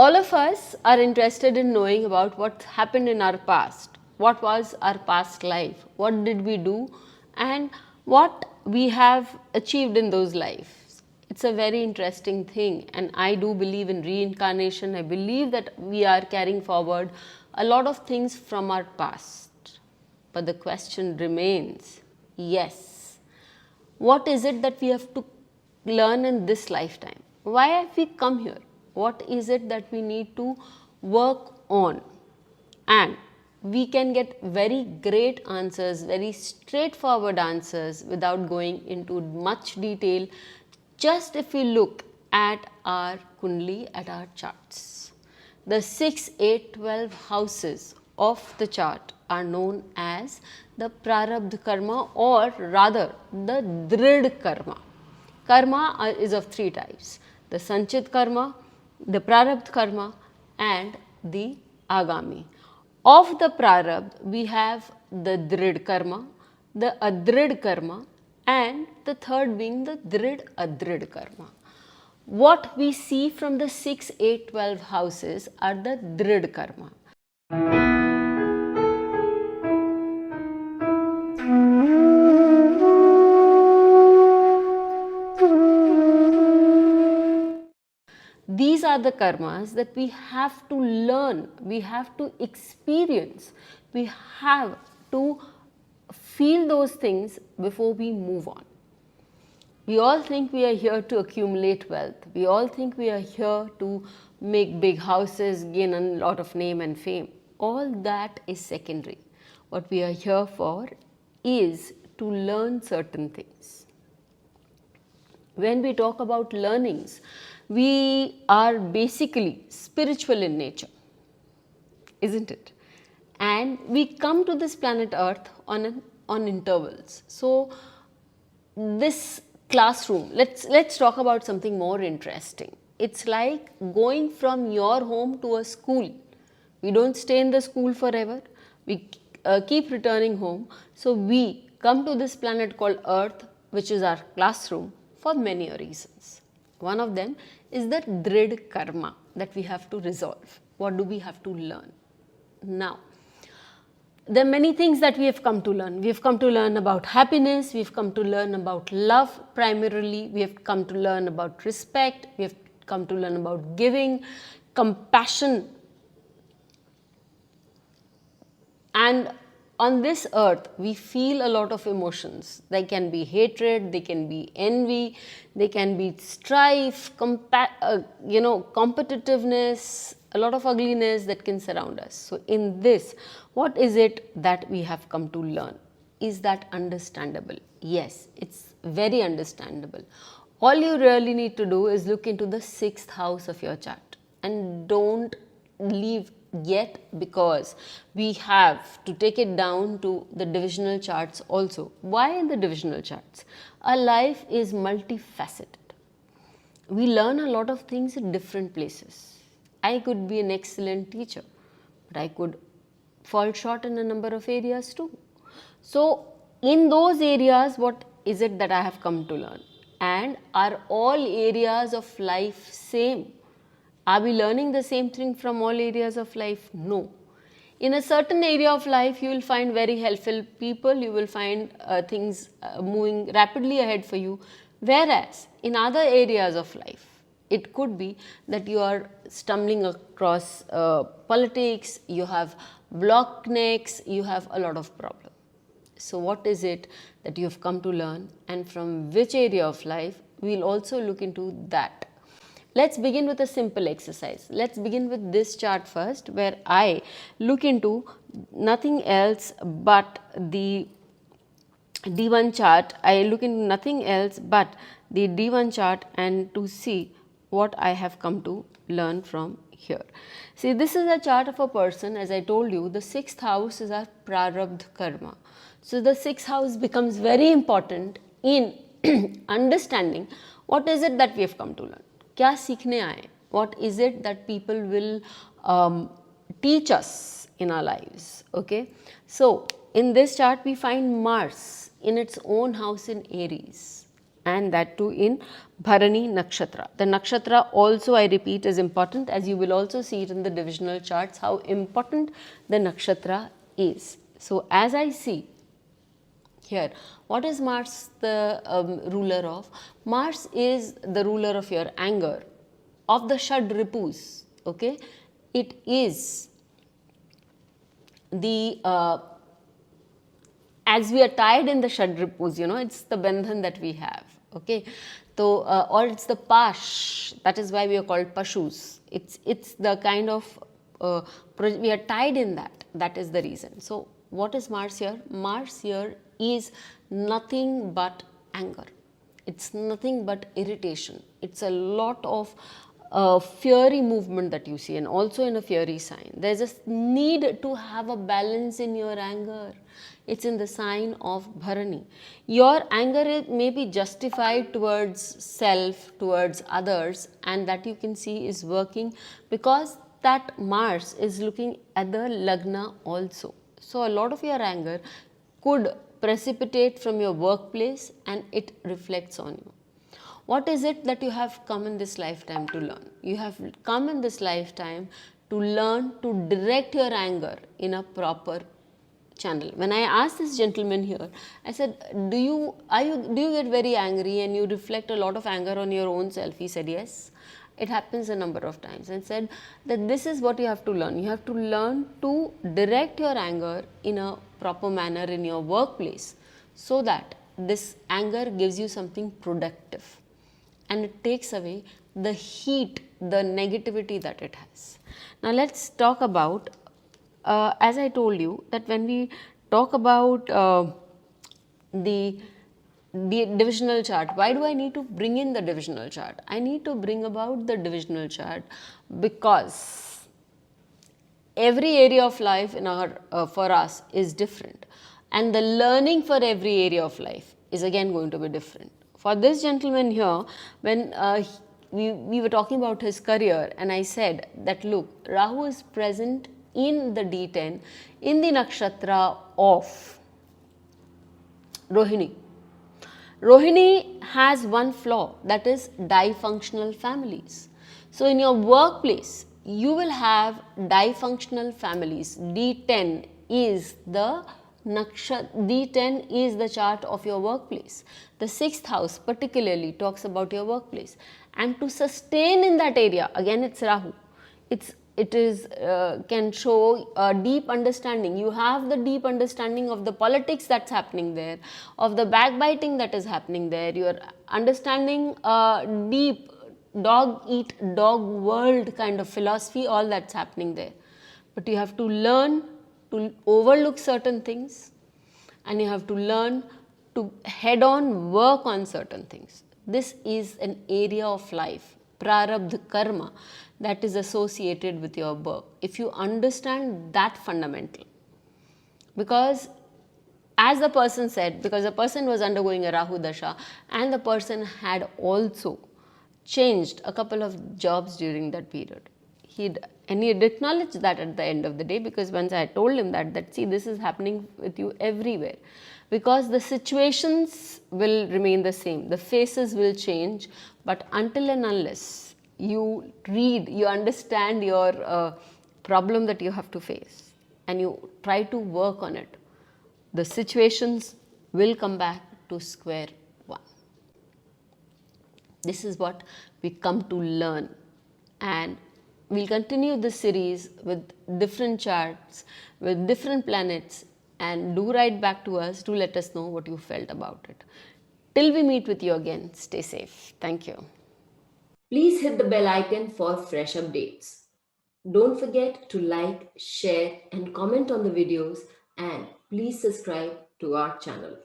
all of us are interested in knowing about what happened in our past. What was our past life? What did we do? And what we have achieved in those lives. It's a very interesting thing, and I do believe in reincarnation. I believe that we are carrying forward a lot of things from our past. But the question remains, yes, what is it that we have to learn in this lifetime? Why have we come here? What is it that we need to work on? And we can get very great answers, very straightforward answers without going into much detail, just if we look at our kundli, at our charts. The 6, 8, 12 houses of the chart are known as the prarabdha karma, or rather the drid karma. Karma is of 3 types: the sanchit karma, the prarabdha karma, and the agami. Of the prarabdha, we have the drid karma, the adrid karma, and the third being the drid adrid karma. What we see from the 6, 8, 12 houses are the drid karma. These are the karmas that we have to learn, we have to experience, we have to feel those things before we move on. We all think we are here to accumulate wealth. We all think we are here to make big houses, gain a lot of name and fame. All that is secondary. What we are here for is to learn certain things. When we talk about learnings, we are basically spiritual in nature, isn't it? And we come to this planet Earth on intervals. So this classroom, let's talk about something more interesting. It's like going from your home to a school. We don't stay in the school forever. We keep returning home. So we come to this planet called Earth, which is our classroom, for many reasons. One of them is the drid karma that we have to resolve. What do we have to learn? Now, there are many things that we have come to learn. We have come to learn about happiness, we have come to learn about love primarily, we have come to learn about respect, we have come to learn about giving, compassion. And on this earth, we feel a lot of emotions. They can be hatred, they can be envy, they can be strife, competitiveness, a lot of ugliness that can surround us. So in this, what is it that we have come to learn? Is that understandable? Yes, it's very understandable. All you really need to do is look into the 6th house of your chart, and don't leave yet, because we have to take it down to the divisional charts also. Why in the divisional charts? Our life is multifaceted. We learn a lot of things in different places. I could be an excellent teacher, but I could fall short in a number of areas too. So in those areas, what is it that I have come to learn? And are all areas of life same? Are we learning the same thing from all areas of life? No. In a certain area of life, you will find very helpful people, you will find things moving rapidly ahead for you. Whereas in other areas of life, it could be that you are stumbling across politics, you have block necks, you have a lot of problems. So what is it that you have come to learn, and from which area of life? We will also look into that. Let's begin with a simple exercise. Let's begin with this chart first, where I look into nothing else but the D1 chart. I look into nothing else but the D1 chart, and to see what I have come to learn from here. See, this is a chart of a person. As I told you, the 6th house is our prarabdha karma. So the 6th house becomes very important in understanding what is it that we have come to learn. क्या सीखने आए? What is it that people will teach us in our lives? Okay. So in this chart, we find Mars in its own house in Aries. and that too in Bharani Nakshatra. The Nakshatra also, I repeat, is important, as you will also see it in the divisional charts how important the Nakshatra is. So as I see here, what is Mars the ruler of? Mars is the ruler of your anger, of the Shad Ripus. Okay, it is the as we are tied in the Shadripus, it's the bandhan that we have, okay? So, or it's the pash, that is why we are called pashus. It's the kind of, we are tied in that is the reason. So, what is Mars here? Mars here is nothing but anger. It's nothing but irritation. It's a lot of fiery movement that you see, and also in a fiery sign. There's a need to have a balance in your anger. It's in the sign of Bharani. Your anger may be justified towards self, towards others, and that you can see is working because that Mars is looking at the Lagna also. So, a lot of your anger could precipitate from your workplace and it reflects on you. What is it that you have come in this lifetime to learn? You have come in this lifetime to learn to direct your anger in a proper channel. When I asked this gentleman here, I said, do you get very angry and you reflect a lot of anger on your own self? He said, yes. It happens a number of times, and said that this is what you have to learn. You have to learn to direct your anger in a proper manner in your workplace so that this anger gives you something productive and it takes away the heat, the negativity that it has. Now, let's talk about, as I told you, that when we talk about the divisional chart, why do I need to bring in the divisional chart? I need to bring about the divisional chart because every area of life in our for us is different, and the learning for every area of life is again going to be different. For this gentleman here, when we were talking about his career, and I said that look, Rahu is present in the D10 in the nakshatra of Rohini. Rohini has one flaw, that is difunctional families. So, in your workplace, you will have difunctional families. D10 is the D10 is the chart of your workplace. The 6th house particularly talks about your workplace. And to sustain in that area, again it's Rahu. It is can show a deep understanding. You have the deep understanding of the politics that's happening there, of the backbiting that is happening there. You are understanding deep dog eat dog world kind of philosophy, all that's happening there. But you have to learn to overlook certain things, and you have to learn to head on work on certain things. This is an area of life, prarabdha karma, that is associated with your work. If you understand that fundamental, because as the person said, because the person was undergoing a Rahu Dasha and the person had also changed a couple of jobs during that period. He'd acknowledged that at the end of the day, because once I told him that see, this is happening with you everywhere, because the situations will remain the same, the faces will change, but until and unless you read, you understand your problem that you have to face and you try to work on it, the situations will come back to square one. This is what we come to learn, and we'll continue this series with different charts, with different planets, and do write back to us to let us know what you felt about it. Till we meet with you again, stay safe. Thank you. Please hit the bell icon for fresh updates. Don't forget to like, share and comment on the videos, and please subscribe to our channel.